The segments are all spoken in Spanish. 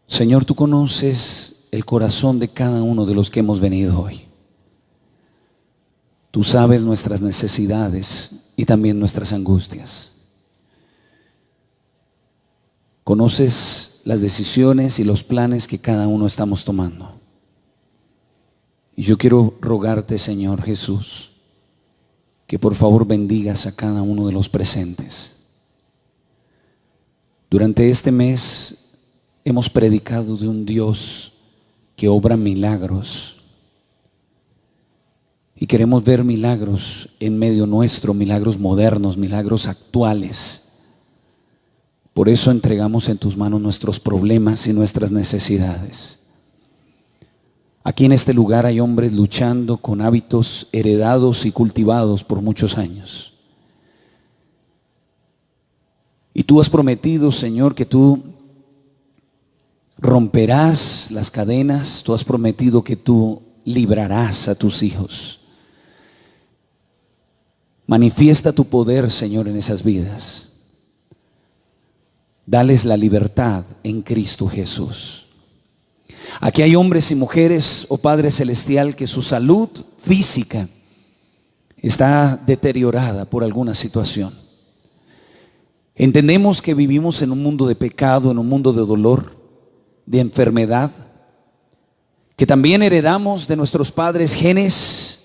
Señor, tú conoces el corazón de cada uno de los que hemos venido hoy. Tú sabes nuestras necesidades y también nuestras angustias. Conoces las decisiones y los planes que cada uno estamos tomando. Y yo quiero rogarte, Señor Jesús, que por favor bendigas a cada uno de los presentes. Durante este mes hemos predicado de un Dios que obra milagros. Y queremos ver milagros en medio nuestro, milagros modernos, milagros actuales. Por eso entregamos en tus manos nuestros problemas y nuestras necesidades. Aquí en este lugar hay hombres luchando con hábitos heredados y cultivados por muchos años. Y tú has prometido, Señor, que tú romperás las cadenas. Tú has prometido que tú librarás a tus hijos. Manifiesta tu poder, Señor, en esas vidas. Dales la libertad en Cristo Jesús. Aquí hay hombres y mujeres, oh Padre Celestial, que su salud física está deteriorada por alguna situación. Entendemos que vivimos en un mundo de pecado, en un mundo de dolor, de enfermedad, que también heredamos de nuestros padres genes,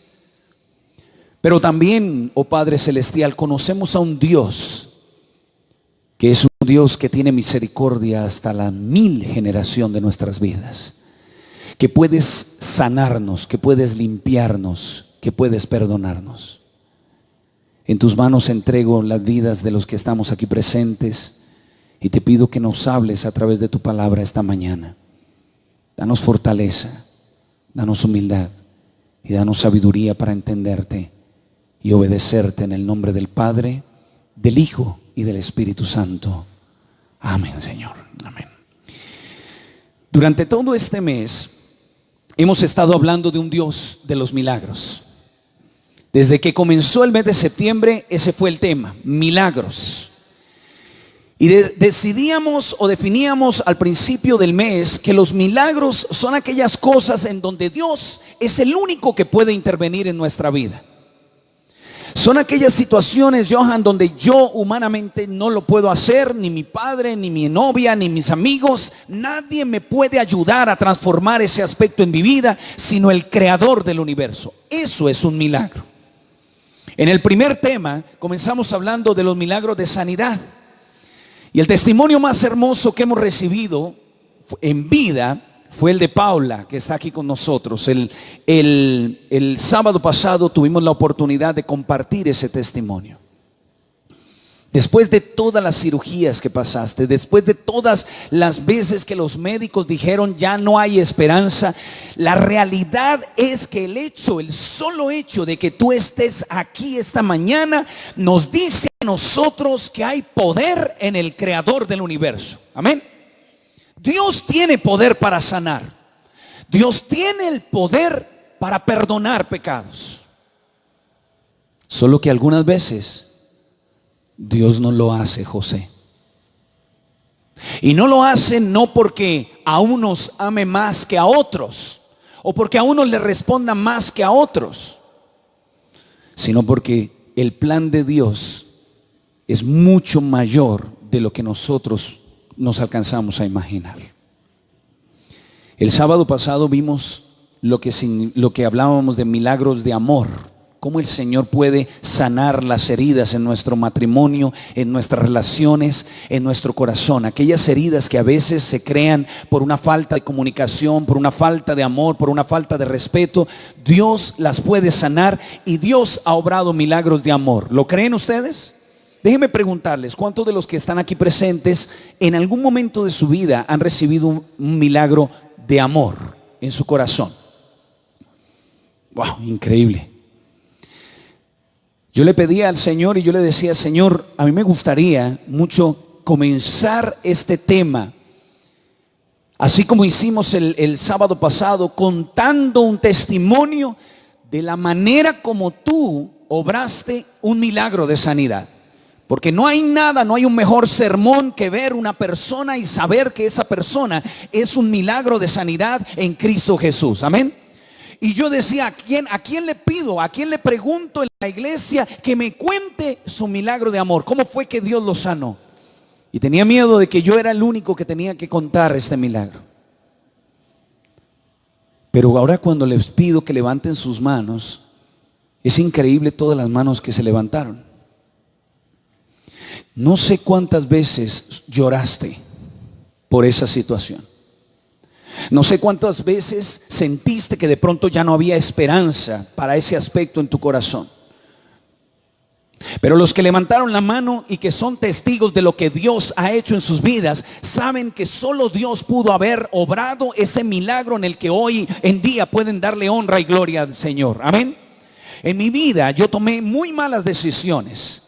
pero también, oh Padre Celestial, conocemos a un Dios que es un Dios que tiene misericordia hasta la 1000 generación de nuestras vidas, que puedes sanarnos, que puedes limpiarnos, que puedes perdonarnos. En tus manos entrego las vidas de los que estamos aquí presentes y te pido que nos hables a través de tu palabra esta mañana. Danos fortaleza, danos humildad y danos sabiduría para entenderte y obedecerte en el nombre del Padre, del Hijo y del Espíritu Santo. Amén, Señor. Amén. Durante todo este mes hemos estado hablando de un Dios de los milagros. Desde que comenzó el mes de septiembre, ese fue el tema, milagros. Y decidíamos o definíamos al principio del mes que los milagros son aquellas cosas en donde Dios es el único que puede intervenir en nuestra vida. Son aquellas situaciones, Johan, donde yo humanamente no lo puedo hacer, ni mi padre, ni mi novia, ni mis amigos. Nadie me puede ayudar a transformar ese aspecto en mi vida, sino el creador del universo. Eso es un milagro. En el primer tema comenzamos hablando de los milagros de sanidad. Y el testimonio más hermoso que hemos recibido en vida fue el de Paula, que está aquí con nosotros. El sábado pasado tuvimos la oportunidad de compartir ese testimonio. Después de todas las cirugías que pasaste, después de todas las veces que los médicos dijeron ya no hay esperanza, la realidad es que el solo hecho de que tú estés aquí esta mañana nos dice a nosotros que hay poder en el creador del universo. Amén. Dios tiene poder para sanar. Dios tiene el poder para perdonar pecados. Solo que algunas veces Dios no lo hace, José. Y no lo hace no porque a unos ame más que a otros, o porque a unos le responda más que a otros, sino porque el plan de Dios es mucho mayor de lo que nosotros nos alcanzamos a imaginar. El sábado pasado vimos lo que hablábamos de milagros de amor. Cómo el Señor puede sanar las heridas en nuestro matrimonio, en nuestras relaciones, en nuestro corazón. Aquellas heridas que a veces se crean por una falta de comunicación, por una falta de amor, por una falta de respeto. Dios las puede sanar y Dios ha obrado milagros de amor. ¿Lo creen ustedes? Déjenme preguntarles, ¿cuántos de los que están aquí presentes en algún momento de su vida han recibido un milagro de amor en su corazón? ¡Wow! Increíble. Yo le pedía al Señor y yo le decía, Señor, a mí me gustaría mucho comenzar este tema, así como hicimos el sábado pasado, contando un testimonio de la manera como tú obraste un milagro de sanidad. Porque no hay nada, no hay un mejor sermón que ver una persona y saber que esa persona es un milagro de sanidad en Cristo Jesús. Amén. Y yo decía, ¿a quién le pido? ¿A quién le pregunto en la iglesia que me cuente su milagro de amor? ¿Cómo fue que Dios lo sanó? Y tenía miedo de que yo era el único que tenía que contar este milagro. Pero ahora cuando les pido que levanten sus manos, es increíble todas las manos que se levantaron. No sé cuántas veces lloraste por esa situación. No sé cuántas veces sentiste que de pronto ya no había esperanza para ese aspecto en tu corazón. Pero los que levantaron la mano y que son testigos de lo que Dios ha hecho en sus vidas, saben que solo Dios pudo haber obrado ese milagro en el que hoy en día pueden darle honra y gloria al Señor. Amén. En mi vida yo tomé muy malas decisiones.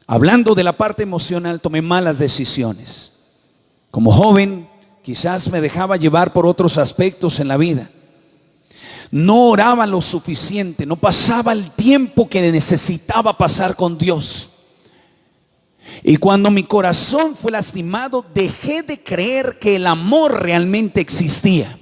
Hablando de la parte emocional, tomé malas decisiones. Como joven, quizás me dejaba llevar por otros aspectos en la vida. No oraba lo suficiente, no pasaba el tiempo que necesitaba pasar con Dios. Y cuando mi corazón fue lastimado, dejé de creer que el amor realmente existía.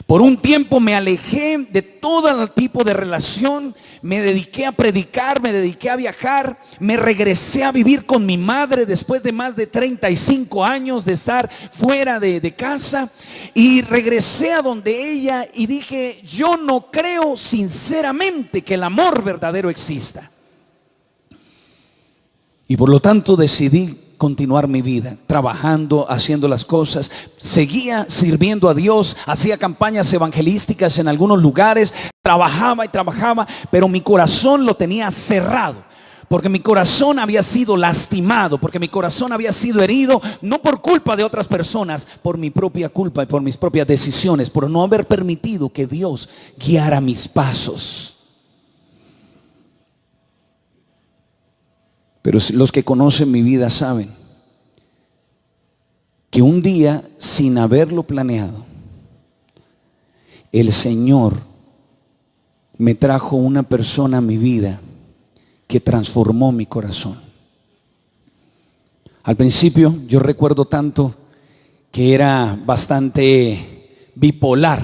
Por un tiempo me alejé de todo tipo de relación, me dediqué a predicar, me dediqué a viajar, me regresé a vivir con mi madre después de más de 35 años de estar fuera de casa, y regresé a donde ella y dije, yo no creo sinceramente que el amor verdadero exista. Y por lo tanto decidí continuar mi vida, trabajando, haciendo las cosas. Seguía sirviendo a Dios, hacía campañas evangelísticas en algunos lugares, trabajaba y trabajaba, pero mi corazón lo tenía cerrado. Porque mi corazón había sido lastimado, porque mi corazón había sido herido, no por culpa de otras personas, por mi propia culpa y por mis propias decisiones, por no haber permitido que Dios guiara mis pasos. Pero los que conocen mi vida saben que un día, sin haberlo planeado, el Señor me trajo una persona a mi vida que transformó mi corazón. Al principio yo recuerdo tanto que era bastante bipolar.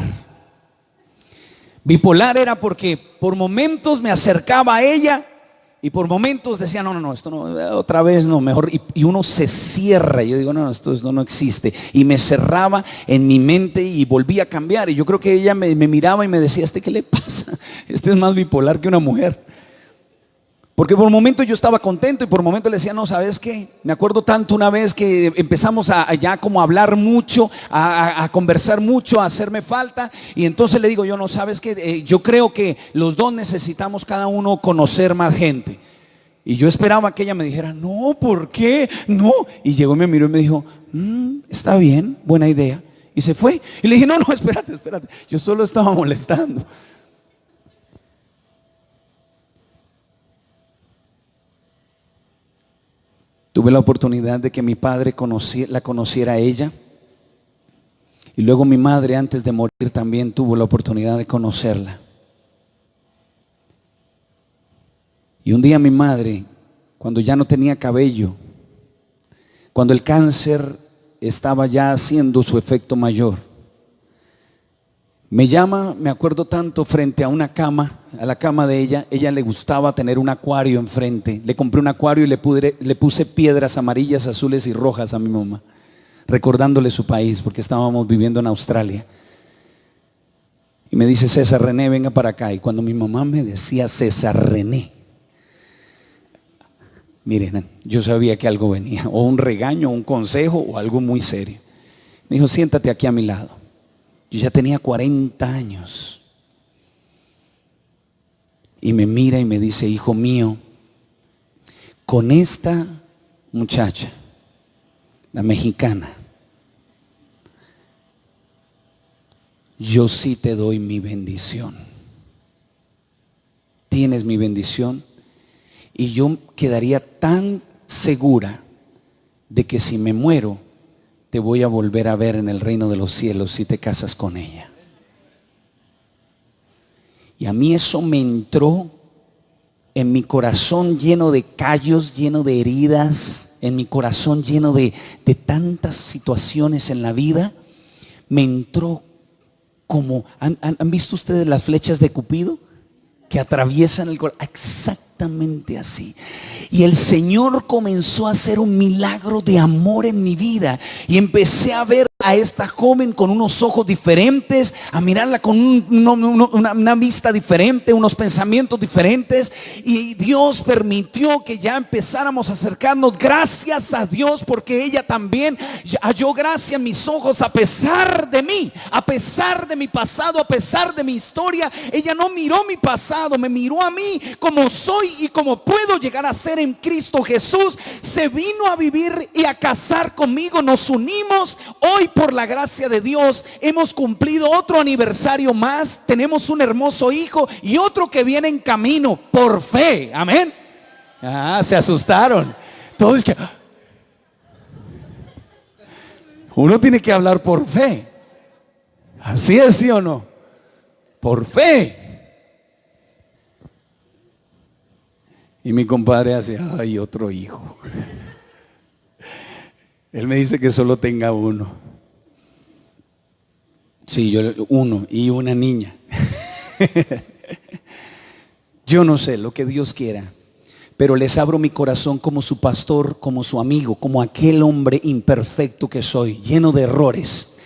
Bipolar era porque por momentos me acercaba a ella y por momentos decía, no, esto no, otra vez no, mejor. Y uno se cierra. Y yo digo, no, esto no existe. Y me cerraba en mi mente y volvía a cambiar. Y yo creo que ella me miraba y me decía, ¿qué le pasa? Este es más bipolar que una mujer. Porque por momentos yo estaba contento y por momentos le decía, no, ¿sabes qué? Me acuerdo tanto una vez que empezamos a ya como a hablar mucho, a conversar mucho, a hacerme falta. Y entonces le digo, yo no, ¿sabes qué? Yo creo que los dos necesitamos cada uno conocer más gente. Y yo esperaba que ella me dijera, no, ¿por qué? No. Y llegó y me miró y me dijo, está bien, buena idea. Y se fue. Y le dije, no, espérate. Yo solo estaba molestando. Tuve la oportunidad de que mi padre la conociera a ella. Y luego mi madre, antes de morir, también tuvo la oportunidad de conocerla. Y un día mi madre, cuando ya no tenía cabello, cuando el cáncer estaba ya haciendo su efecto mayor, me llama, me acuerdo tanto, frente a una cama, a la cama de ella. Ella le gustaba tener un acuario enfrente. Le compré un acuario y le puse piedras amarillas, azules y rojas a mi mamá, recordándole su país, porque estábamos viviendo en Australia. Y me dice, César René, venga para acá. Y cuando mi mamá me decía César René, miren, yo sabía que algo venía, o un regaño, un consejo, o algo muy serio. Me dijo, siéntate aquí a mi lado. Yo ya tenía 40 años. Y me mira y me dice, hijo mío, con esta muchacha, la mexicana, yo sí te doy mi bendición. Tienes mi bendición. Y yo quedaría tan segura de que si me muero, te voy a volver a ver en el reino de los cielos si te casas con ella. Y a mí eso me entró en mi corazón lleno de callos, lleno de heridas, en mi corazón lleno de tantas situaciones en la vida, me entró como, ¿han visto ustedes las flechas de Cupido? Que atraviesan el corazón, exactamente así. Y el Señor comenzó a hacer un milagro de amor en mi vida. Y empecé a ver a esta joven con unos ojos diferentes, a mirarla con una vista diferente, unos pensamientos diferentes. Y Dios permitió que ya empezáramos a acercarnos. Gracias a Dios, porque ella también halló gracia en mis ojos a pesar de mí, a pesar de mi pasado, a pesar de mi historia. Ella no miró mi pasado, me miró a mí como soy y como puedo llegar a ser en Cristo Jesús. Se vino a vivir y a casar conmigo. Nos unimos. Hoy, por la gracia de Dios, hemos cumplido otro aniversario más. Tenemos un hermoso hijo y otro que viene en camino por fe. Amén. Se asustaron todos. Que uno tiene que hablar por fe. Así es, ¿sí o no? Por fe. Y mi compadre hace, ay, otro hijo. Él me dice que solo tenga uno. Sí, yo uno y una niña. Yo no sé lo que Dios quiera, pero les abro mi corazón como su pastor, como su amigo, como aquel hombre imperfecto que soy, lleno de errores.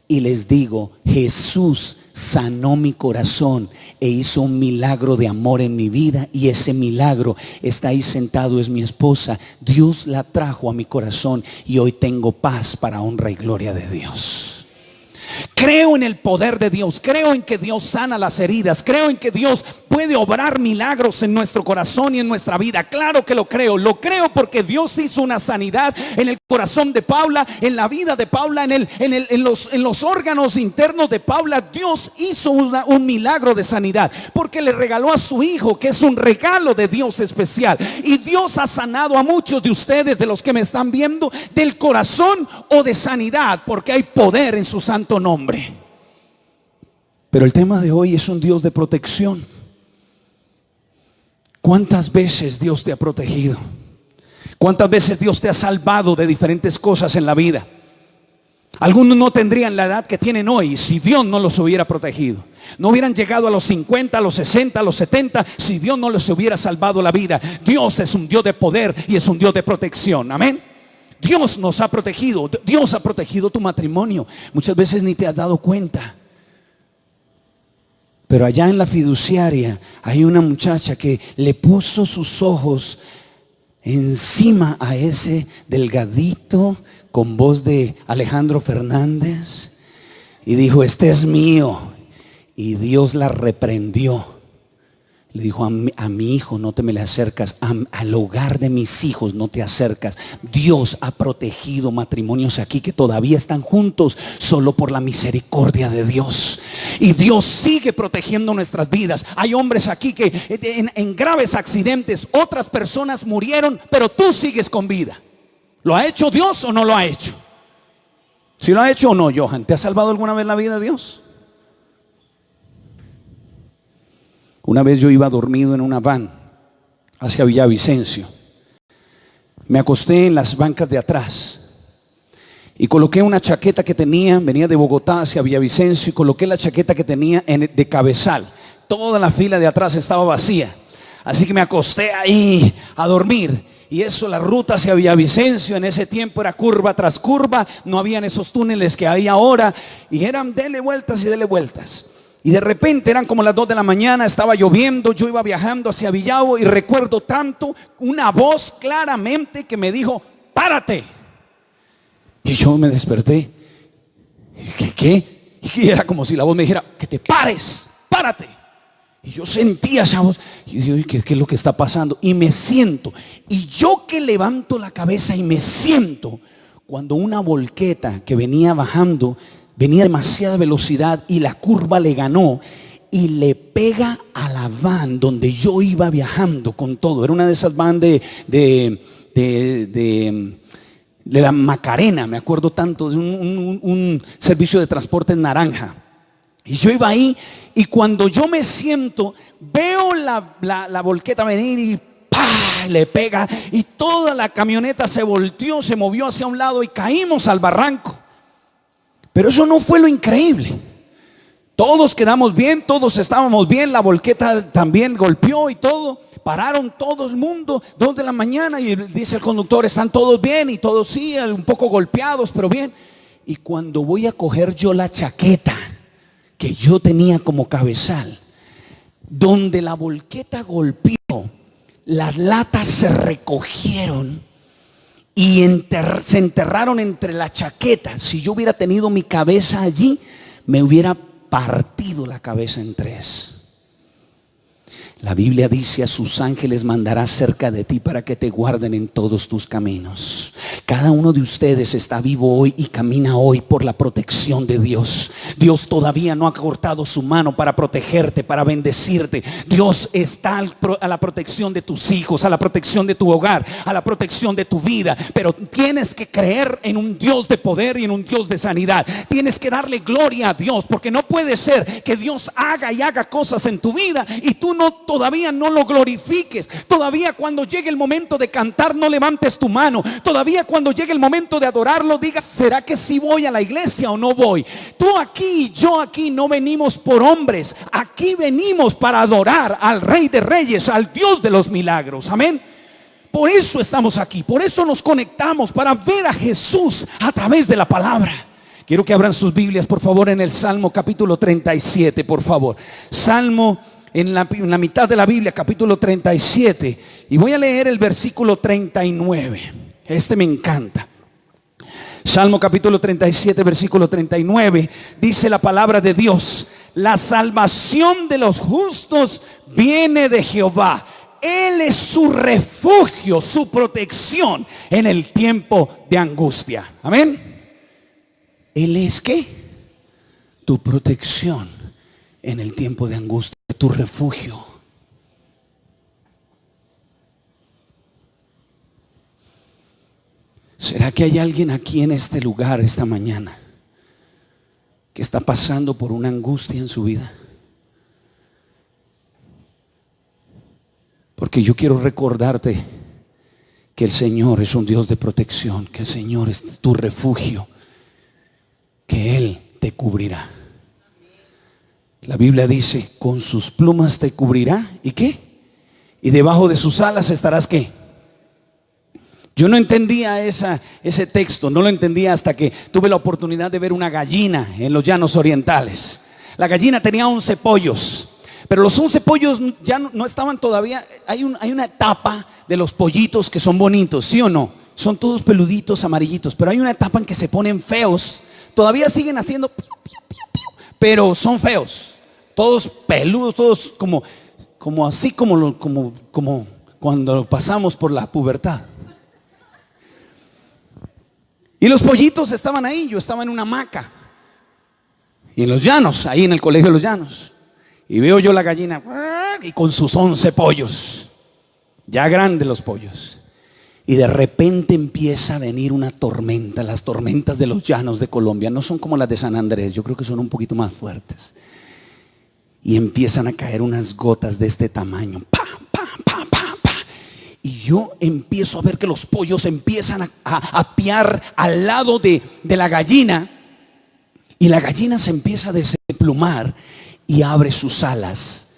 Y les digo, Jesús sanó mi corazón e hizo un milagro de amor en mi vida. Y ese milagro está ahí sentado, es mi esposa. Dios la trajo a mi corazón y hoy tengo paz para honra y gloria de Dios. Creo en el poder de Dios, creo en que Dios sana las heridas, creo en que Dios puede obrar milagros en nuestro corazón y en nuestra vida. Claro que lo creo porque Dios hizo una sanidad en el corazón de Paula, en la vida de Paula, en los órganos internos de Paula. Dios hizo un milagro de sanidad porque le regaló a su hijo, que es un regalo de Dios especial. Y Dios ha sanado a muchos de ustedes, de los que me están viendo, del corazón o de sanidad, porque hay poder en su santo nombre. Pero el tema de hoy es un Dios de protección. ¿Cuántas veces Dios te ha protegido? ¿Cuántas veces Dios te ha salvado de diferentes cosas en la vida? Algunos no tendrían la edad que tienen hoy si Dios no los hubiera protegido. No hubieran llegado a los 50, a los 60, a los 70 si Dios no les hubiera salvado la vida. Dios es un Dios de poder y es un Dios de protección. Amén. Dios nos ha protegido. Dios ha protegido tu matrimonio. Muchas veces ni te has dado cuenta. Pero allá en la fiduciaria hay una muchacha que le puso sus ojos encima a ese delgadito con voz de Alejandro Fernández y dijo, este es mío. Y Dios la reprendió. Le dijo, a mi hijo no te me le acercas, al hogar de mis hijos no te acercas. Dios ha protegido matrimonios aquí que todavía están juntos solo por la misericordia de Dios. Y Dios sigue protegiendo nuestras vidas. Hay hombres aquí que en graves accidentes, otras personas murieron, pero tú sigues con vida. ¿Lo ha hecho Dios o no lo ha hecho? ¿Sí lo ha hecho o no, Johan? ¿Te ha salvado alguna vez la vida Dios? Una vez yo iba dormido en una van hacia Villavicencio. Me acosté en las bancas de atrás y coloqué una chaqueta que tenía, venía de Bogotá hacia Villavicencio, y coloqué la chaqueta que tenía de cabezal. Toda la fila de atrás estaba vacía. Así que me acosté ahí a dormir. Y eso, la ruta hacia Villavicencio en ese tiempo era curva tras curva. No habían esos túneles que hay ahora. Y eran dele vueltas y dele vueltas. Y de repente eran como las 2 de la mañana, estaba lloviendo, yo iba viajando hacia Villavo y recuerdo tanto una voz claramente que me dijo, párate. Y yo me desperté. ¿Qué? Y era como si la voz me dijera, que te pares, párate. Y yo sentía esa voz. Y yo digo, ¿qué es lo que está pasando? Y me siento. Y yo que levanto la cabeza y me siento, cuando una volqueta que venía bajando, venía a demasiada velocidad y la curva le ganó y le pega a la van donde yo iba viajando con todo. Era una de esas van de la Macarena, me acuerdo tanto, de un servicio de transporte en naranja. Y yo iba ahí y cuando yo me siento, veo la volqueta venir y ¡pah! Le pega y toda la camioneta se volteó, se movió hacia un lado y caímos al barranco. Pero eso no fue lo increíble. Todos quedamos bien, todos estábamos bien, la volqueta también golpeó y todo. Pararon todo el mundo, 2 de la mañana, y dice el conductor, están todos bien, y todos sí, un poco golpeados, pero bien. Y cuando voy a coger yo la chaqueta que yo tenía como cabezal, donde la volqueta golpeó, las latas se recogieron y se enterraron entre la chaqueta. Si yo hubiera tenido mi cabeza allí, me hubiera partido la cabeza en 3. La Biblia dice: a sus ángeles mandará cerca de ti para que te guarden en todos tus caminos. Cada uno de ustedes está vivo hoy y camina hoy por la protección de Dios. Dios todavía no ha cortado su mano para protegerte, para bendecirte. Dios está a la protección de tus hijos, a la protección de tu hogar, a la protección de tu vida. Pero tienes que creer en un Dios de poder y en un Dios de sanidad. Tienes que darle gloria a Dios, porque no puede ser que Dios haga y haga cosas en tu vida y tú todavía no lo glorifiques. Todavía cuando llegue el momento de cantar no levantes tu mano. Todavía cuando llegue el momento de adorarlo digas: ¿será que sí voy a la iglesia o no voy? Tú aquí y yo aquí no venimos por hombres. Aquí venimos para adorar al Rey de Reyes, al Dios de los milagros. Amén. Por eso estamos aquí, por eso nos conectamos, para ver a Jesús a través de la palabra. Quiero que abran sus Biblias, por favor, en el Salmo capítulo 37, por favor. Salmo en la mitad de la Biblia, capítulo 37, y voy a leer el versículo 39. Este me encanta. Salmo capítulo 37, versículo 39, dice la palabra de Dios: la salvación de los justos viene de Jehová. Él es su refugio, su protección en el tiempo de angustia. Amén. Él es ¿qué? Tu protección en el tiempo de angustia, tu refugio. ¿Será que hay alguien aquí en este lugar esta mañana que está pasando por una angustia en su vida? Porque yo quiero recordarte que el Señor es un Dios de protección, que el Señor es tu refugio, que Él te cubrirá. La Biblia dice: con sus plumas te cubrirá. ¿Y qué? Y debajo de sus alas estarás ¿qué? Yo no entendía ese texto, no lo entendía hasta que tuve la oportunidad de ver una gallina en los llanos orientales. La gallina tenía 11 pollos, pero los 11 pollos ya no estaban todavía. Hay una etapa de los pollitos que son bonitos, ¿sí o no? Son todos peluditos, amarillitos, pero hay una etapa en que se ponen feos. Todavía siguen haciendo piu, piu, piu, piu, pero son feos. Todos peludos, todos como cuando pasamos por la pubertad. Y los pollitos estaban ahí. Yo estaba en una hamaca y en los llanos, ahí en el colegio de los llanos, y veo yo la gallina y con sus 11 pollos, ya grandes los pollos. Y de repente empieza a venir una tormenta. Las tormentas de los llanos de Colombia no son como las de San Andrés, yo creo que son un poquito más fuertes. Y empiezan a caer unas gotas de este tamaño. ¡Pa, pa, pa, pa, pa! Y yo empiezo a ver que los pollos empiezan a piar al lado de la gallina. Y la gallina se empieza a desplumar y abre sus alas.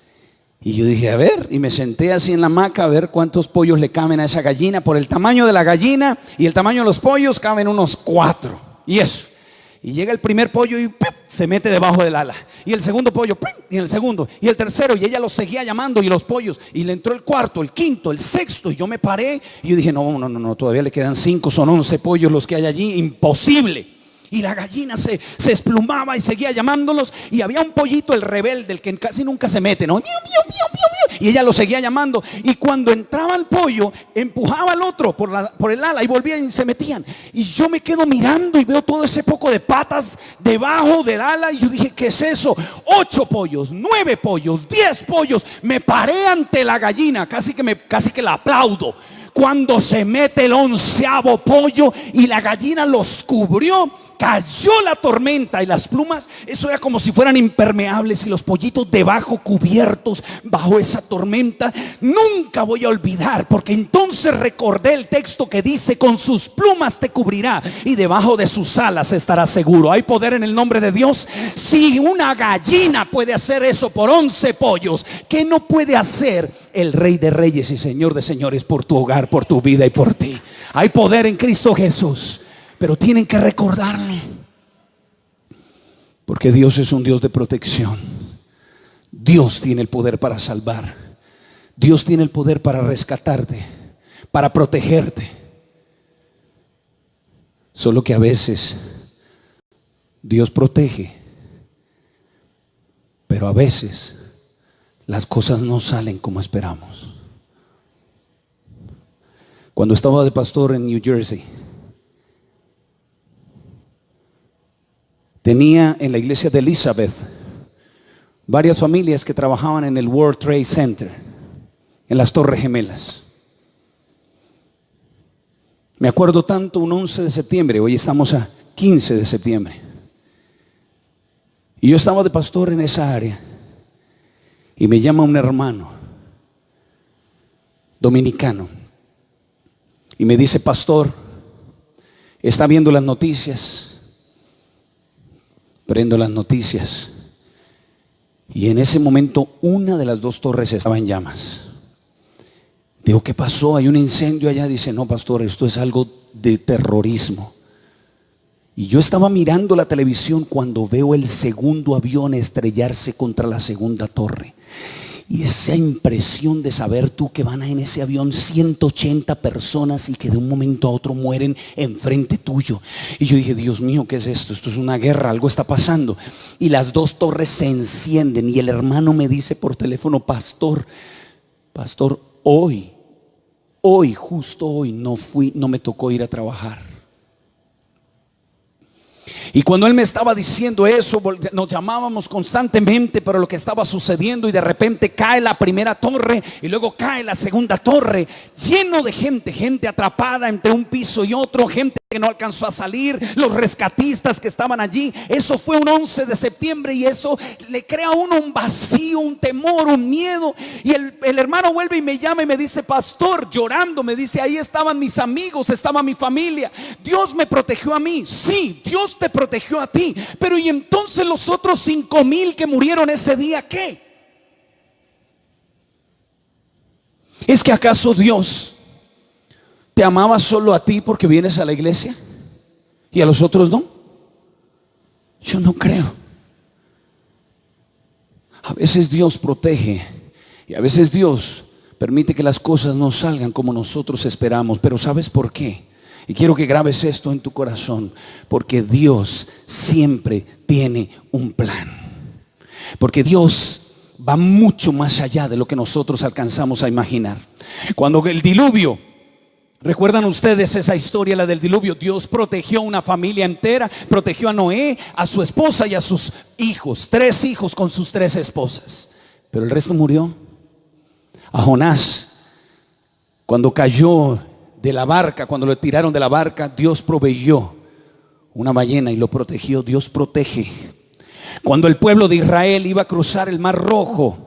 Y yo dije, a ver, y me senté así en la hamaca a ver cuántos pollos le caben a esa gallina. Por el tamaño de la gallina y el tamaño de los pollos, caben unos 4. Y eso. Y llega el primer pollo y ¡pum!, se mete debajo del ala. Y el segundo pollo, ¡pum!, y el segundo. Y el tercero, y ella los seguía llamando, y los pollos. Y le entró el cuarto, el quinto, el sexto. Y yo me paré y yo dije, no, todavía le quedan 5, son 11 pollos los que hay allí. Imposible. Y la gallina se desplumaba y seguía llamándolos. Y había un pollito, el rebelde, el que casi nunca se mete, ¿no? Miu, miu, miu, miu, miu. Y ella lo seguía llamando. Y cuando entraba el pollo, empujaba al otro por el ala y volvían y se metían. Y yo me quedo mirando y veo todo ese poco de patas debajo del ala. Y yo dije, ¿qué es eso? 8 pollos, 9 pollos, 10 pollos. Me paré ante la gallina, casi que la aplaudo. Cuando se mete el 11º pollo y la gallina los cubrió cayó la tormenta y las plumas, eso era como si fueran impermeables y los pollitos debajo cubiertos bajo esa tormenta. Nunca voy a olvidar, porque entonces recordé el texto que dice: con sus plumas te cubrirá y debajo de sus alas estarás seguro. Hay poder en el nombre de Dios. Si una gallina puede hacer eso por 11 pollos, ¿qué no puede hacer el Rey de Reyes y Señor de Señores por tu hogar, por tu vida y por ti? Hay poder en Cristo Jesús, pero tienen que recordarlo, porque Dios es un Dios de protección. Dios tiene el poder para salvar. Dios tiene el poder para rescatarte, para protegerte. Solo que a veces Dios protege, pero a veces las cosas no salen como esperamos. Cuando estaba de pastor en New Jersey, tenía en la iglesia de Elizabeth varias familias que trabajaban en el World Trade Center, en las Torres Gemelas. Me acuerdo tanto, un 11 de septiembre, hoy estamos a 15 de septiembre, y yo estaba de pastor en esa área, y me llama un hermano dominicano y me dice: pastor, ¿está viendo las noticias? Prendo las noticias y en ese momento una de las dos torres estaba en llamas. Digo: ¿qué pasó? ¿Hay un incendio allá? Dice: no, pastor, esto es algo de terrorismo. Y yo estaba mirando la televisión cuando veo el segundo avión estrellarse contra la segunda torre. Y esa impresión de saber tú que van en ese avión 180 personas y que de un momento a otro mueren enfrente tuyo. Y yo dije: Dios mío, ¿qué es esto? Esto es una guerra, algo está pasando. Y las dos torres se encienden y el hermano me dice por teléfono: pastor, hoy, justo hoy no me tocó ir a trabajar. Y cuando él me estaba diciendo eso, nos llamábamos constantemente para lo que estaba sucediendo, y de repente cae la primera torre y luego cae la segunda torre, lleno de gente atrapada entre un piso y otro, gente que no alcanzó a salir, los rescatistas que estaban allí. Eso fue un 11 de septiembre y eso le crea a uno un vacío, un temor, un miedo. Y el hermano vuelve y me llama y me dice: pastor, llorando, me dice: ahí estaban mis amigos, estaba mi familia, Dios me protegió a mí. Sí, Dios te protegió a ti, pero ¿y entonces los otros 5,000 que murieron ese día qué? ¿Es que acaso Dios te amaba solo a ti porque vienes a la iglesia y a los otros no? Yo no creo. A veces Dios protege y a veces Dios permite que las cosas no salgan como nosotros esperamos, pero ¿sabes por qué? Y quiero que grabes esto en tu corazón: porque Dios siempre tiene un plan. Porque Dios va mucho más allá de lo que nosotros alcanzamos a imaginar. Cuando el diluvio, ¿recuerdan ustedes esa historia, la del diluvio? Dios protegió a una familia entera, protegió a Noé, a su esposa y a sus hijos, 3 hijos con sus 3 esposas, pero el resto murió. A Jonás, cuando cayó de la barca, cuando lo tiraron de la barca, Dios proveyó una ballena y lo protegió. Dios protege. Cuando el pueblo de Israel iba a cruzar el Mar Rojo,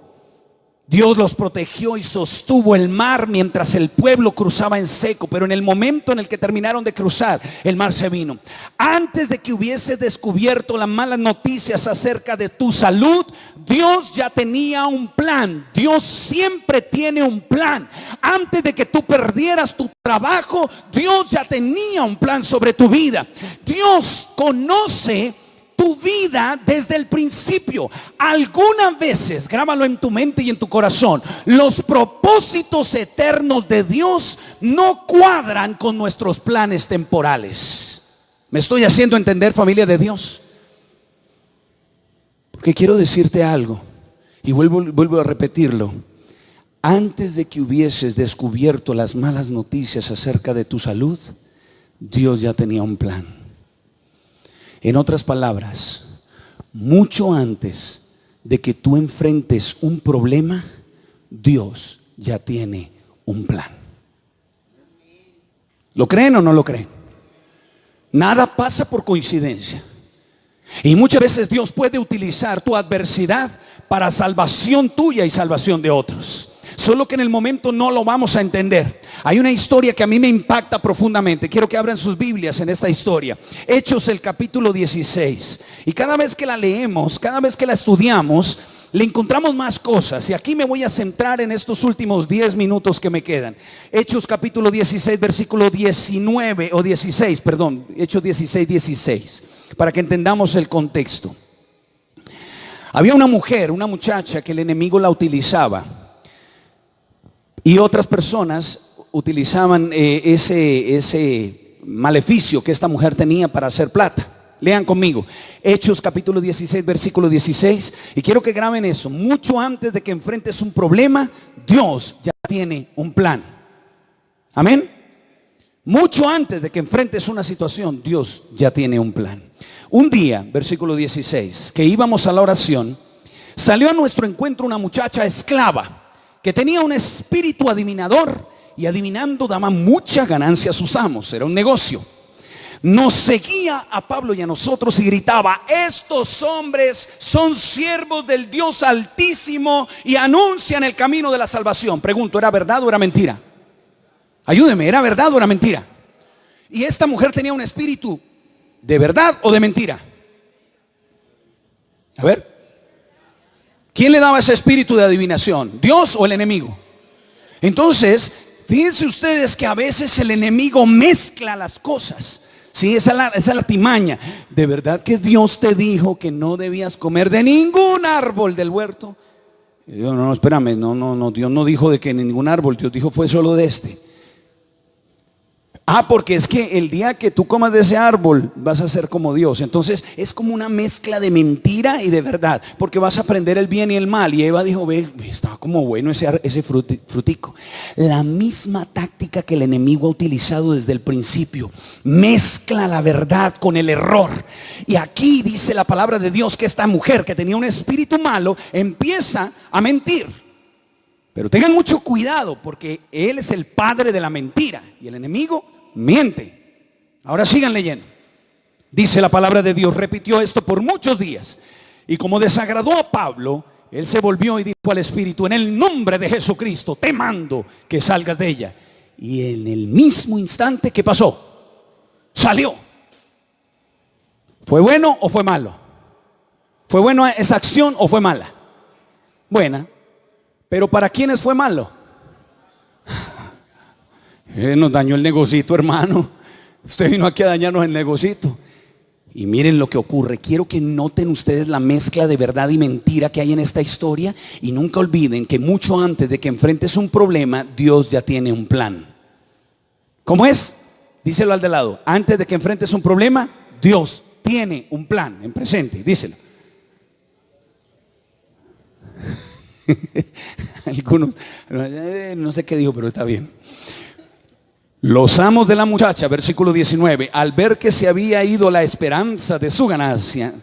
Dios los protegió y sostuvo el mar mientras el pueblo cruzaba en seco. Pero en el momento en el que terminaron de cruzar, el mar se vino. Antes de que hubiese descubierto las malas noticias acerca de tu salud, Dios ya tenía un plan. Dios siempre tiene un plan. Antes de que tú perdieras tu trabajo, Dios ya tenía un plan sobre tu vida. Dios conoce tu vida desde el principio. Algunas veces, grábalo en tu mente y en tu corazón, los propósitos eternos de Dios no cuadran con nuestros planes temporales. ¿Me estoy haciendo entender, familia de Dios? Porque quiero decirte algo y vuelvo a repetirlo. Antes de que hubieses descubierto las malas noticias acerca de tu salud, Dios ya tenía un plan. En otras palabras, mucho antes de que tú enfrentes un problema, Dios ya tiene un plan. ¿Lo creen o no lo creen? Nada pasa por coincidencia. Y muchas veces Dios puede utilizar tu adversidad para salvación tuya y salvación de otros. Solo que en el momento no lo vamos a entender. Hay una historia que a mí me impacta profundamente. Quiero que abran sus Biblias en esta historia. Hechos, el capítulo 16. Y cada vez que la leemos, cada vez que la estudiamos, le encontramos más cosas. Y aquí me voy a centrar en estos últimos 10 minutos que me quedan. Hechos capítulo 16, versículo 19 o 16, perdón. Hechos 16, 16. Para que entendamos el contexto. Había una mujer, una muchacha que el enemigo la utilizaba. Y otras personas utilizaban ese maleficio que esta mujer tenía para hacer plata. Lean conmigo. Hechos capítulo 16, versículo 16. Y quiero que graben eso. Mucho antes de que enfrentes un problema, Dios ya tiene un plan. Amén. Mucho antes de que enfrentes una situación, Dios ya tiene un plan. Un día, versículo 16, que íbamos a la oración, salió a nuestro encuentro una muchacha esclava que tenía un espíritu adivinador, y adivinando daba mucha ganancia a sus amos. Era un negocio. Nos seguía a Pablo y a nosotros y gritaba: estos hombres son siervos del Dios Altísimo y anuncian el camino de la salvación. Pregunto, ¿era verdad o era mentira? Ayúdeme, ¿era verdad o era mentira? Y esta mujer tenía un espíritu de verdad o de mentira. A ver, ¿quién le daba ese espíritu de adivinación? ¿Dios o el enemigo? Entonces, fíjense ustedes que a veces el enemigo mezcla las cosas. Sí, esa es la timaña. ¿De verdad que Dios te dijo que no debías comer de ningún árbol del huerto? Y yo, no, espérame, no, Dios no dijo de que ningún árbol, Dios dijo fue solo de este. Porque es que el día que tú comas de ese árbol vas a ser como Dios. Entonces es como una mezcla de mentira y de verdad, porque vas a aprender el bien y el mal. Y Eva dijo: ve, estaba como bueno ese frutico. La misma táctica que el enemigo ha utilizado desde el principio. Mezcla la verdad con el error. Y aquí dice la palabra de Dios que esta mujer que tenía un espíritu malo empieza a mentir. Pero tengan mucho cuidado, porque él es el padre de la mentira y el enemigo miente. Ahora sigan leyendo. Dice la palabra de Dios: repitió esto por muchos días, y como desagradó a Pablo, él se volvió y dijo al espíritu: en el nombre de Jesucristo te mando que salgas de ella. Y en el mismo instante, ¿qué pasó? Salió. ¿Fue bueno o fue malo? ¿Fue buena esa acción o fue mala? Buena. Pero ¿para quiénes fue malo? Nos dañó el negocito, hermano. Usted vino aquí a dañarnos el negocito. Y miren lo que ocurre. Quiero que noten ustedes la mezcla de verdad y mentira que hay en esta historia. Y nunca olviden que mucho antes de que enfrentes un problema, Dios ya tiene un plan. ¿Cómo es? Díselo al de lado. Antes de que enfrentes un problema, Dios tiene un plan en presente. Díselo. Algunos, no sé qué dijo, pero está bien. Los amos de la muchacha, versículo 19, al ver que se había ido la esperanza de su ganancia,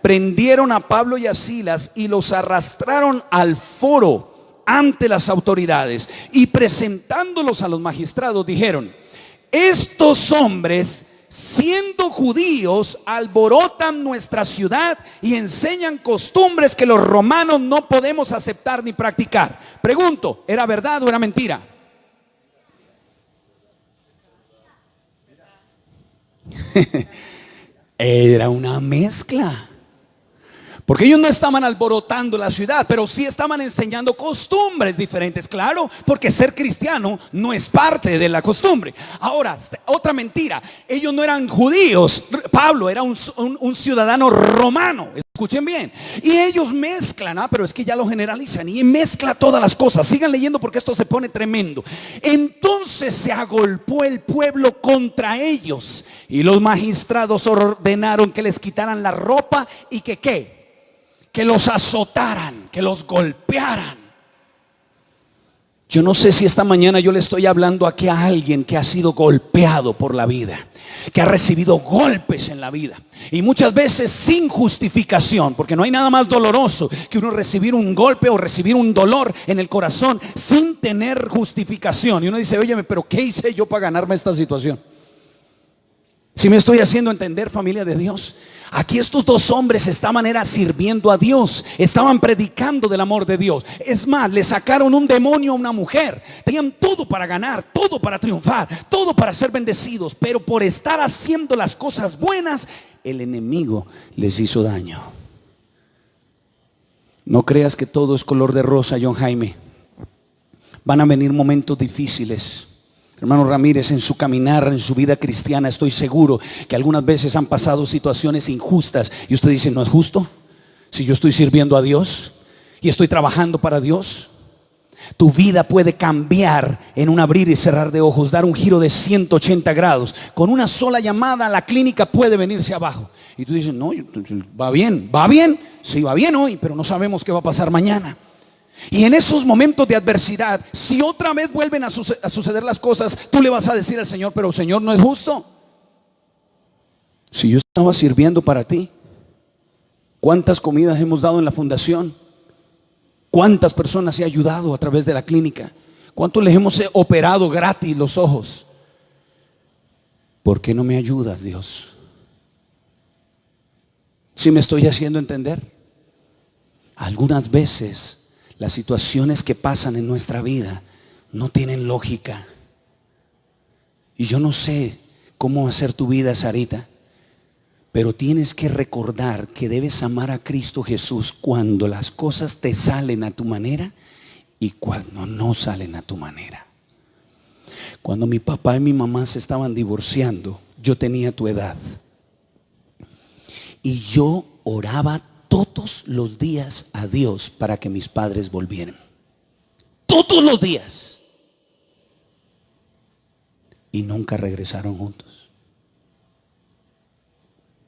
prendieron a Pablo y a Silas y los arrastraron al foro ante las autoridades, y presentándolos a los magistrados dijeron: estos hombres, siendo judíos, alborotan nuestra ciudad y enseñan costumbres que los romanos no podemos aceptar ni practicar. Pregunto, ¿era verdad o era mentira? Era una mezcla. Porque ellos no estaban alborotando la ciudad, pero sí estaban enseñando costumbres diferentes. Claro, porque ser cristiano no es parte de la costumbre. Ahora, otra mentira: ellos no eran judíos. Pablo era un ciudadano romano. Escuchen bien. Y ellos mezclan, pero es que ya lo generalizan y mezcla todas las cosas. Sigan leyendo porque esto se pone tremendo. Entonces se agolpó el pueblo contra ellos, y los magistrados ordenaron que les quitaran la ropa y que ¿qué? Que los azotaran, que los golpearan. Yo no sé si esta mañana yo le estoy hablando aquí a alguien que ha sido golpeado por la vida, que ha recibido golpes en la vida, y muchas veces sin justificación, porque no hay nada más doloroso que uno recibir un golpe o recibir un dolor en el corazón sin tener justificación. Y uno dice: óyeme, pero ¿qué hice yo para ganarme esta situación? Si me estoy haciendo entender, familia de Dios. Aquí estos dos hombres estaban sirviendo a Dios, estaban predicando del amor de Dios. Es más, le sacaron un demonio a una mujer. Tenían todo para ganar, todo para triunfar, todo para ser bendecidos. Pero por estar haciendo las cosas buenas, el enemigo les hizo daño. No creas que todo es color de rosa, John Jaime. Van a venir momentos difíciles. Hermano Ramírez, en su caminar, en su vida cristiana, estoy seguro que algunas veces han pasado situaciones injustas. Y usted dice, ¿no es justo? Si yo estoy sirviendo a Dios y estoy trabajando para Dios. Tu vida puede cambiar en un abrir y cerrar de ojos, dar un giro de 180 grados. Con una sola llamada la clínica puede venirse abajo. Y tú dices, no, va bien, ¿va bien? Sí, va bien hoy, pero no sabemos qué va a pasar mañana. Y en esos momentos de adversidad, si otra vez vuelven a suceder las cosas, tú le vas a decir al Señor, pero Señor, ¿no es justo? Si yo estaba sirviendo para ti, ¿cuántas comidas hemos dado en la fundación? ¿Cuántas personas he ayudado a través de la clínica? ¿Cuántos les hemos operado gratis los ojos? ¿Por qué no me ayudas, Dios? ¿Sí me estoy haciendo entender? Algunas veces las situaciones que pasan en nuestra vida no tienen lógica. Y yo no sé cómo va a ser tu vida, Sarita, pero tienes que recordar que debes amar a Cristo Jesús cuando las cosas te salen a tu manera y cuando no salen a tu manera. Cuando mi papá y mi mamá se estaban divorciando, yo tenía tu edad. Y yo oraba todos los días a Dios para que mis padres volvieran. Todos los días. Y nunca regresaron juntos.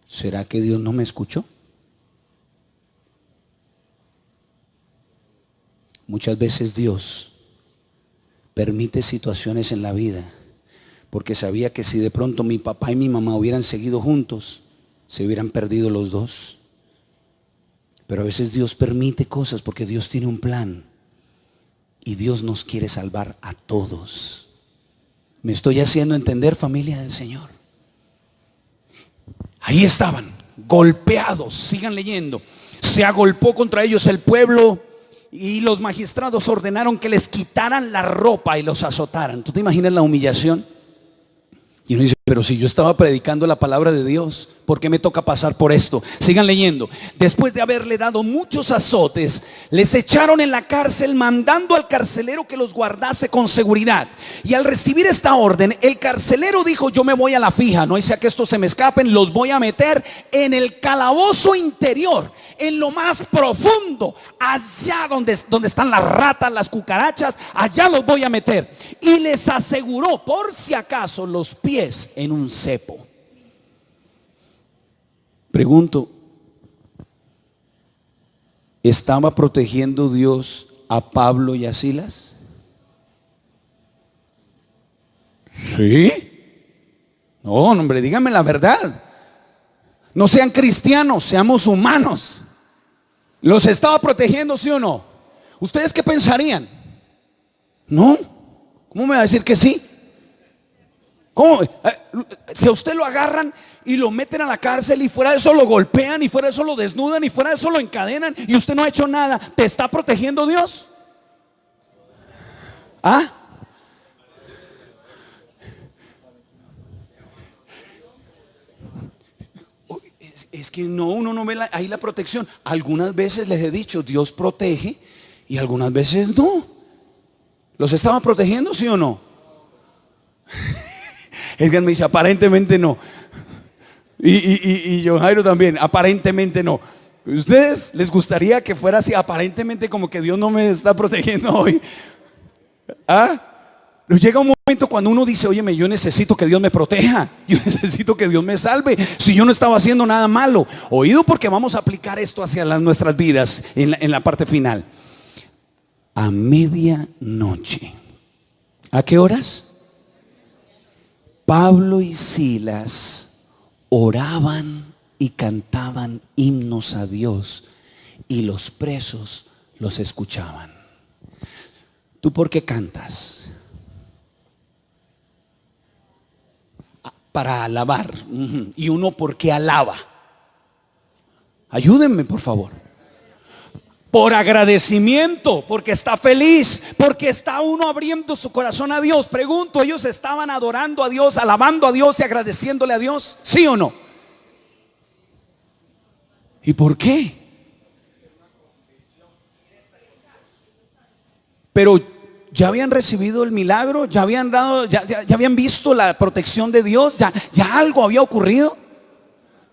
¿Será que Dios no me escuchó? Muchas veces Dios permite situaciones en la vida porque sabía que si de pronto mi papá y mi mamá hubieran seguido juntos, se hubieran perdido los dos. Pero a veces Dios permite cosas porque Dios tiene un plan y Dios nos quiere salvar a todos. ¿Me estoy haciendo entender, familia del Señor? Ahí estaban, golpeados. Sigan leyendo. Se agolpó contra ellos el pueblo y los magistrados ordenaron que les quitaran la ropa y los azotaran. ¿Tú te imaginas la humillación? Y uno dice, pero si yo estaba predicando la palabra de Dios, ¿por qué me toca pasar por esto? Sigan leyendo. Después de haberle dado muchos azotes, les echaron en la cárcel, mandando al carcelero que los guardase con seguridad. Y al recibir esta orden, el carcelero dijo, yo me voy a la fija, no sea que estos se me escapen, los voy a meter en el calabozo interior, en lo más profundo, allá donde están las ratas, las cucarachas, allá los voy a meter. Y les aseguró, por si acaso, los pies en un cepo. Pregunto, ¿estaba protegiendo Dios a Pablo y a Silas? ¿Sí? No, hombre, díganme la verdad. No sean cristianos, seamos humanos. ¿Los estaba protegiendo, sí o no? ¿Ustedes qué pensarían? ¿No? ¿Cómo me va a decir que sí? ¿Cómo? Si a usted lo agarran y lo meten a la cárcel y fuera de eso lo golpean y fuera de eso lo desnudan y fuera de eso lo encadenan y usted no ha hecho nada, ¿te está protegiendo Dios? ¿Ah? Es que no, uno no ve ahí la protección. Algunas veces les he dicho, Dios protege y algunas veces no. ¿Los estaba protegiendo, sí o no? Edgar me dice, aparentemente no. Y John Jairo también, aparentemente no. ¿Ustedes les gustaría que fuera así, aparentemente como que Dios no me está protegiendo hoy? ¿Ah? Pero llega un momento cuando uno dice, óyeme, yo necesito que Dios me proteja, yo necesito que Dios me salve, si yo no estaba haciendo nada malo. Oído, porque vamos a aplicar esto hacia nuestras vidas en la parte final. A medianoche. ¿A qué horas? Pablo y Silas oraban y cantaban himnos a Dios y los presos los escuchaban. ¿Tú por qué cantas? para alabar. Y uno porque alaba. Ayúdenme, por favor. Por agradecimiento, porque está feliz, porque está uno abriendo su corazón a Dios. Pregunto, ¿ellos estaban adorando a Dios, alabando a Dios y agradeciéndole a Dios? ¿Sí o no? ¿Y por qué? Pero ya habían recibido el milagro, ya habían dado, ya habían visto la protección de Dios, ya algo había ocurrido.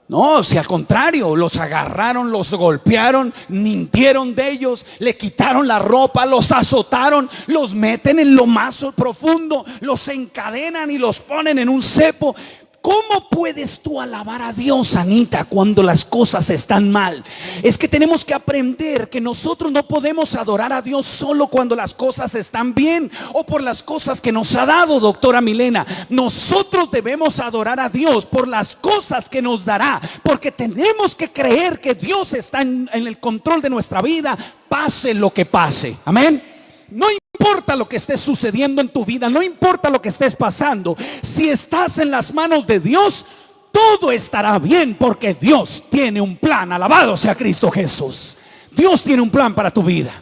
No, si al contrario, los agarraron, los golpearon, mintieron de ellos, le quitaron la ropa, los azotaron, los meten en lo más profundo, los encadenan y los ponen en un cepo. ¿Cómo puedes tú alabar a Dios, Anita, cuando las cosas están mal? Es que tenemos que aprender que nosotros no podemos adorar a Dios solo cuando las cosas están bien o por las cosas que nos ha dado, doctora Milena. Nosotros debemos adorar a Dios por las cosas que nos dará, porque tenemos que creer que Dios está en el control de nuestra vida, pase lo que pase. Amén. No importa lo que esté sucediendo en tu vida, no importa lo que estés pasando, si estás en las manos de Dios, todo estará bien, porque Dios tiene un plan. Alabado sea Cristo Jesús. Dios tiene un plan para tu vida.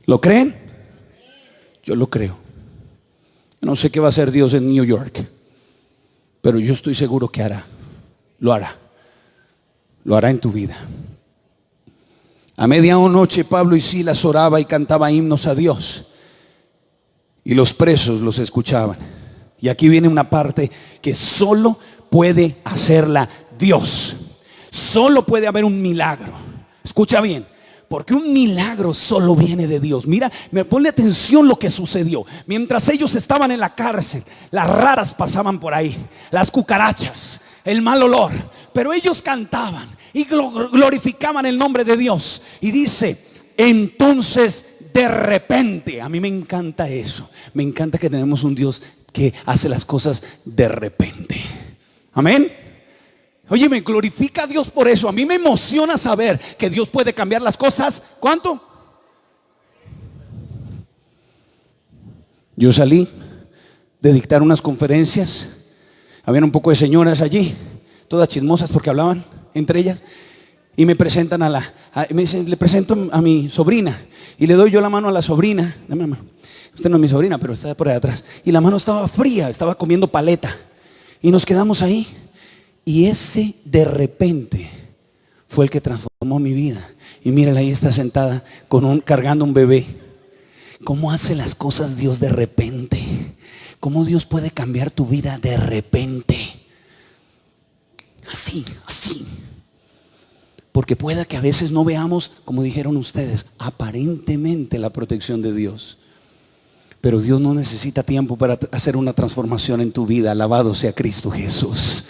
¿Lo creen? Yo lo creo. No sé qué va a hacer Dios en New York, pero yo estoy seguro que hará. Lo hará. Lo hará en tu vida. A medianoche Pablo y Silas oraba y cantaba himnos a Dios, y los presos los escuchaban. Y aquí viene una parte que solo puede hacerla Dios. Solo puede haber un milagro. Escucha bien, porque un milagro solo viene de Dios. Mira, me pone atención lo que sucedió. Mientras ellos estaban en la cárcel, las raras pasaban por ahí, las cucarachas, el mal olor, pero ellos cantaban y glorificaban el nombre de Dios. Y dice, entonces de repente, a mí me encanta eso. Me encanta que tenemos un Dios que hace las cosas de repente. Amén. Oye, me glorifica a Dios por eso. A mí me emociona saber que Dios puede cambiar las cosas. ¿Cuánto? Yo salí de dictar unas conferencias. Habían un poco de señoras allí, todas chismosas porque hablaban entre ellas, y me presentan me dicen, le presento a mi sobrina, y le doy yo la mano a la sobrina. Dame la mano. Usted no es mi sobrina, pero está por ahí atrás. Y la mano estaba fría, estaba comiendo paleta, y nos quedamos ahí. Y ese de repente fue el que transformó mi vida. Y mírala, ahí está sentada cargando un bebé. ¿Cómo hace las cosas Dios de repente? ¿Cómo Dios puede cambiar tu vida de repente? Así. Porque pueda que a veces no veamos, como dijeron ustedes, aparentemente la protección de Dios. Pero Dios no necesita tiempo para hacer una transformación en tu vida. Alabado sea Cristo Jesús.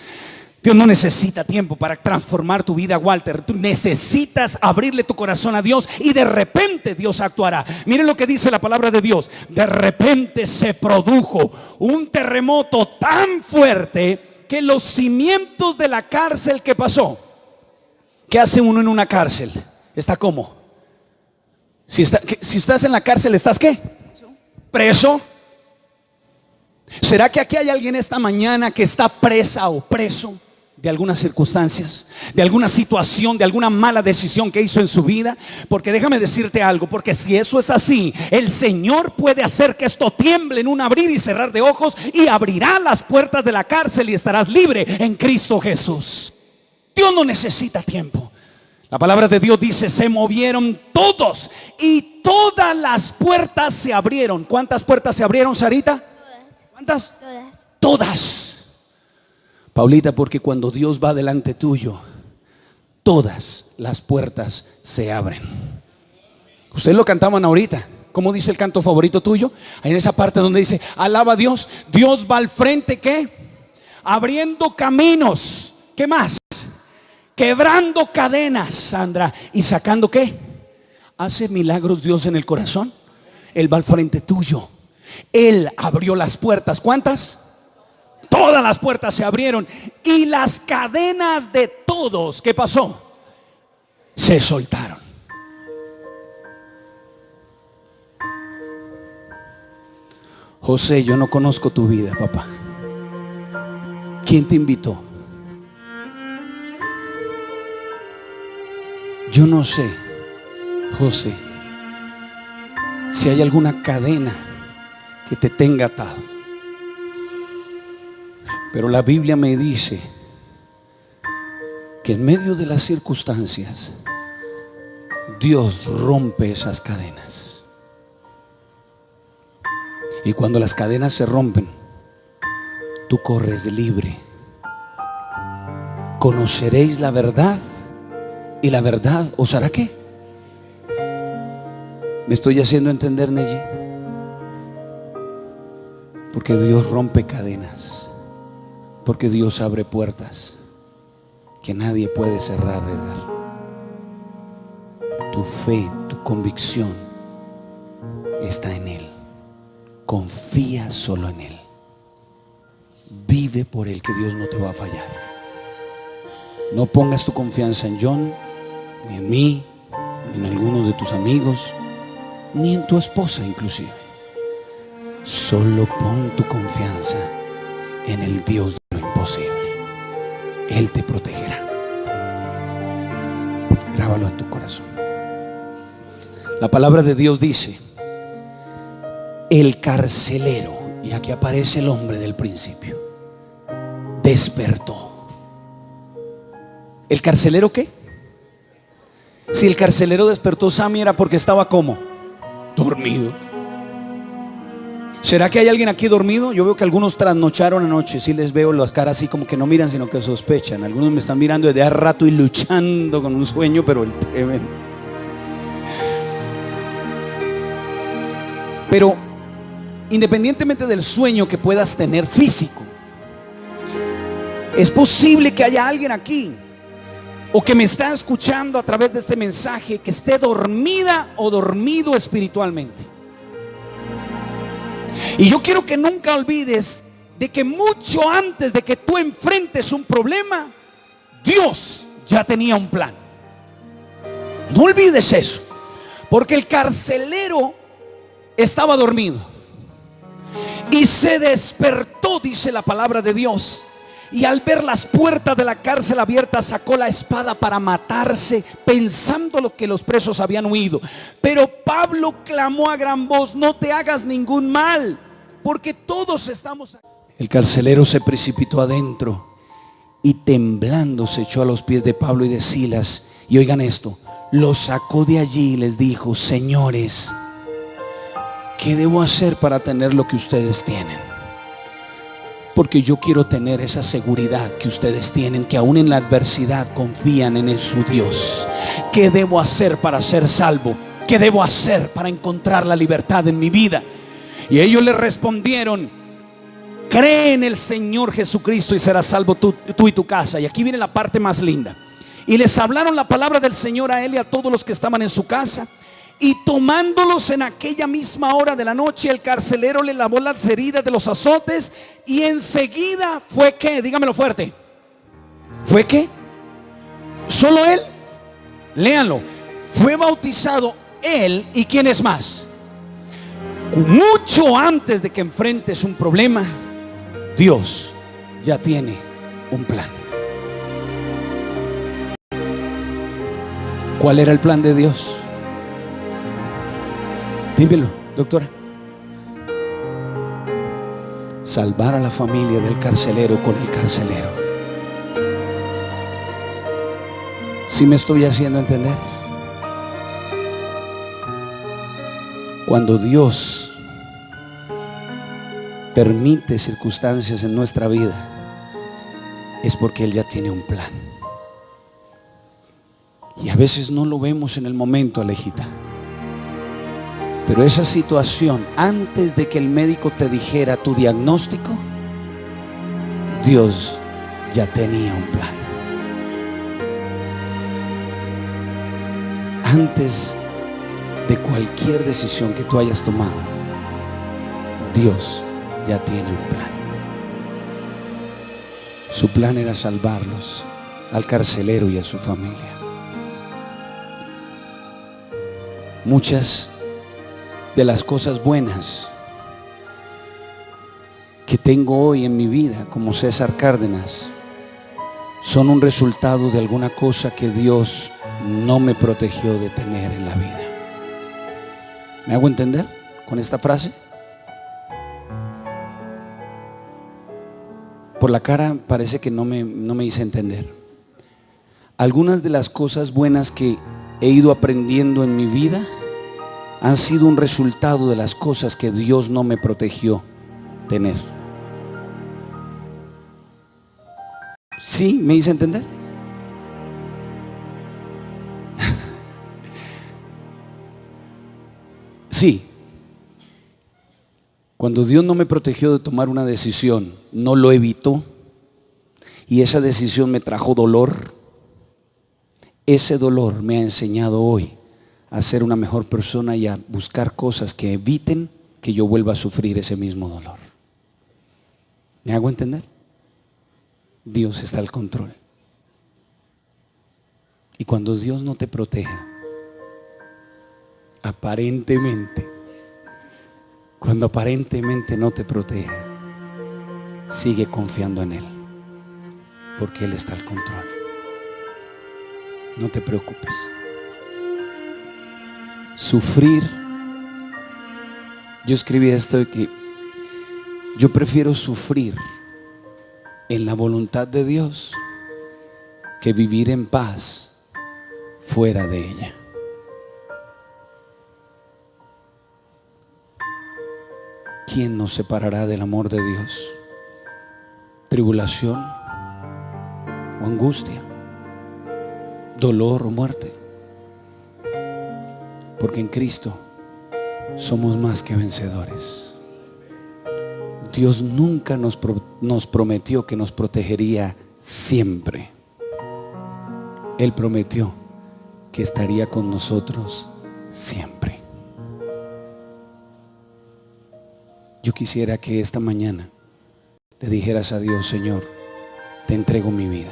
Dios no necesita tiempo para transformar tu vida, Walter. Tú necesitas abrirle tu corazón a Dios y de repente Dios actuará. Miren lo que dice la palabra de Dios. De repente se produjo un terremoto tan fuerte que los cimientos de la cárcel, ¿qué pasó? ¿Qué hace uno en una cárcel? ¿Está cómo? Si estás en la cárcel, ¿estás qué? Preso. ¿Será que aquí hay alguien esta mañana que está presa o preso de algunas circunstancias, de alguna situación, de alguna mala decisión que hizo en su vida? Porque déjame decirte algo, porque si eso es así, el Señor puede hacer que esto tiemble en un abrir y cerrar de ojos, y abrirá las puertas de la cárcel y estarás libre en Cristo Jesús. Dios no necesita tiempo. La palabra de Dios dice, se movieron todos y todas las puertas se abrieron. ¿Cuántas puertas se abrieron, Sarita? Todas. ¿Cuántas? Todas. Todas. Paulita, porque cuando Dios va delante tuyo, todas las puertas se abren. Ustedes lo cantaban ahorita. ¿Cómo dice el canto favorito tuyo? Ahí en esa parte donde dice, alaba a Dios. Dios va al frente, ¿qué? Abriendo caminos. ¿Qué más? Quebrando cadenas, Sandra. ¿Y sacando qué? ¿Hace milagros Dios en el corazón? Él va al frente tuyo. Él abrió las puertas. ¿Cuántas? Todas las puertas se abrieron. Y las cadenas de todos, ¿qué pasó? Se soltaron. José, yo no conozco tu vida, papá. ¿Quién te invitó? Yo no sé, José, si hay alguna cadena que te tenga atado. Pero la Biblia me dice que en medio de las circunstancias Dios rompe esas cadenas. Y cuando las cadenas se rompen, tú corres libre. Conoceréis la verdad y la verdad os hará ¿qué? ¿Me estoy haciendo entender, Neji? Porque Dios rompe cadenas, porque Dios abre puertas que nadie puede cerrar, Redar. Tu fe, tu convicción está en Él. Confía solo en Él. Vive por Él, que Dios no te va a fallar. No pongas tu confianza en John, ni en mí, ni en algunos de tus amigos, ni en tu esposa inclusive. Solo pon tu confianza en el Dios de lo imposible. Él te protegerá. Grábalo en tu corazón. La palabra de Dios dice: el carcelero, y aquí aparece el hombre del principio, despertó. ¿El carcelero qué? Si el carcelero despertó, Sammy, era porque estaba ¿cómo? Dormido. ¿Será que hay alguien aquí dormido? Yo veo que algunos trasnocharon anoche. Sí les veo las caras así como que no miran, sino que sospechan. Algunos me están mirando desde hace rato y luchando con un sueño, pero el tremendo. Pero independientemente del sueño que puedas tener físico, es posible que haya alguien aquí o que me está escuchando a través de este mensaje que esté dormida o dormido espiritualmente. Y yo quiero que nunca olvides de que mucho antes de que tú enfrentes un problema, Dios ya tenía un plan. No olvides eso, porque el carcelero estaba dormido y se despertó, dice la palabra de Dios. Y al ver las puertas de la cárcel abiertas, sacó la espada para matarse, pensando lo que los presos habían huido. Pero Pablo clamó a gran voz: no te hagas ningún mal, porque todos estamos aquí. El carcelero se precipitó adentro y temblando se echó a los pies de Pablo y de Silas. Y oigan esto, los sacó de allí y les dijo: señores, ¿qué debo hacer para tener lo que ustedes tienen? Porque yo quiero tener esa seguridad que ustedes tienen, que aún en la adversidad confían en su Dios. ¿Qué debo hacer para ser salvo? ¿Qué debo hacer para encontrar la libertad en mi vida? Y ellos le respondieron: cree en el Señor Jesucristo y serás salvo tú y tu casa. Y aquí viene la parte más linda. Y les hablaron la palabra del Señor a él y a todos los que estaban en su casa. Y tomándolos en aquella misma hora de la noche, el carcelero le lavó las heridas de los azotes. Y enseguida fue ¿qué? Dígamelo fuerte. ¿Fue qué? ¿Solo él? Léanlo. Fue bautizado él y ¿quién es más? Mucho antes de que enfrentes un problema, Dios ya tiene un plan. ¿Cuál era el plan de Dios? Dímelo, doctora. Salvar a la familia del carcelero con el carcelero. ¿Sí me estoy haciendo entender? Cuando Dios permite circunstancias en nuestra vida, es porque Él ya tiene un plan. Y a veces no lo vemos en el momento, Alejita. Pero esa situación, antes de que el médico te dijera tu diagnóstico, Dios ya tenía un plan. Antes de cualquier decisión que tú hayas tomado, Dios ya tiene un plan. Su plan era salvarlos, al carcelero y a su familia. Muchas de las cosas buenas que tengo hoy en mi vida como César Cárdenas son un resultado de alguna cosa que Dios no me protegió de tener en la vida. ¿Me hago entender con esta frase? Por la cara parece que no me hice entender. Algunas de las cosas buenas que he ido aprendiendo en mi vida han sido un resultado de las cosas que Dios no me protegió tener. ¿Sí? ¿Me hice entender? Sí. Cuando Dios no me protegió de tomar una decisión, no lo evitó, y esa decisión me trajo dolor, ese dolor me ha enseñado hoy a ser una mejor persona y a buscar cosas que eviten que yo vuelva a sufrir ese mismo dolor. ¿Me hago entender? Dios está al control. Y cuando Dios no te proteja, cuando aparentemente no te protege, sigue confiando en Él, porque Él está al control. No te preocupes. Sufrir, yo escribí esto de que yo prefiero sufrir en la voluntad de Dios que vivir en paz fuera de ella. ¿Quién nos separará del amor de Dios? ¿Tribulación o angustia? ¿Dolor o muerte? Porque en Cristo somos más que vencedores. Dios nunca nos prometió que nos protegería siempre. Él prometió que estaría con nosotros siempre. Yo quisiera que esta mañana le dijeras a Dios: Señor, te entrego mi vida.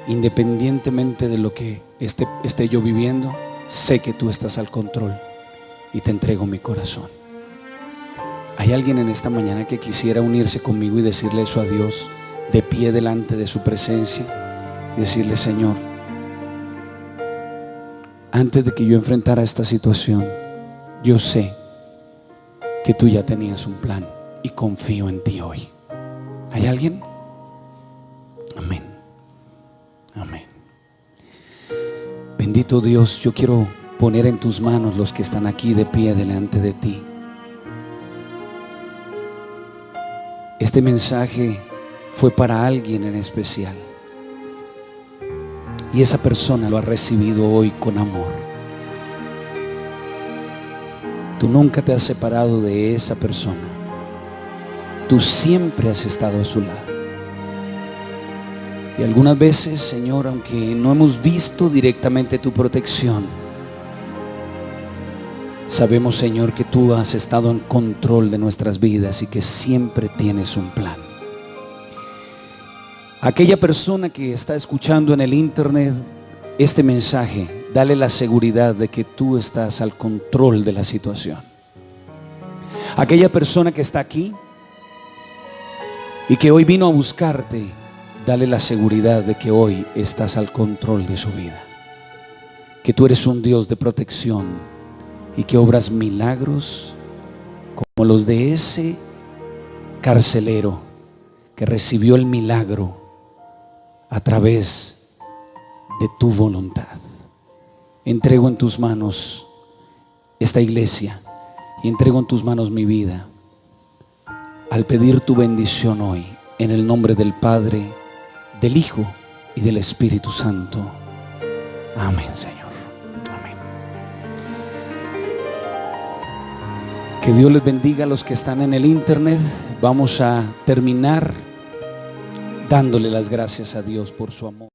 Independientemente de lo que esté yo viviendo, sé que tú estás al control y te entrego mi corazón. ¿Hay alguien en esta mañana que quisiera unirse conmigo y decirle eso a Dios de pie delante de su presencia? Y decirle: Señor, antes de que yo enfrentara esta situación, yo sé que tú ya tenías un plan y confío en ti hoy. ¿Hay alguien? Amén. Amén. Bendito Dios, yo quiero poner en tus manos los que están aquí de pie delante de ti. Este mensaje fue para alguien en especial, y esa persona lo ha recibido hoy con amor. Tú nunca te has separado de esa persona. Tú siempre has estado a su lado. Y algunas veces, Señor, aunque no hemos visto directamente tu protección, sabemos, Señor, que tú has estado en control de nuestras vidas y que siempre tienes un plan. Aquella persona que está escuchando en el internet este mensaje, dale la seguridad de que tú estás al control de la situación. Aquella persona que está aquí y que hoy vino a buscarte, dale la seguridad de que hoy estás al control de su vida, que tú eres un Dios de protección y que obras milagros como los de ese carcelero que recibió el milagro a través de tu voluntad. Entrego en tus manos esta iglesia y entrego en tus manos mi vida al pedir tu bendición hoy, en el nombre del Padre, del Hijo y del Espíritu Santo. Amén, Señor. Amén. Que Dios les bendiga a los que están en el internet. Vamos a terminar dándole las gracias a Dios por su amor.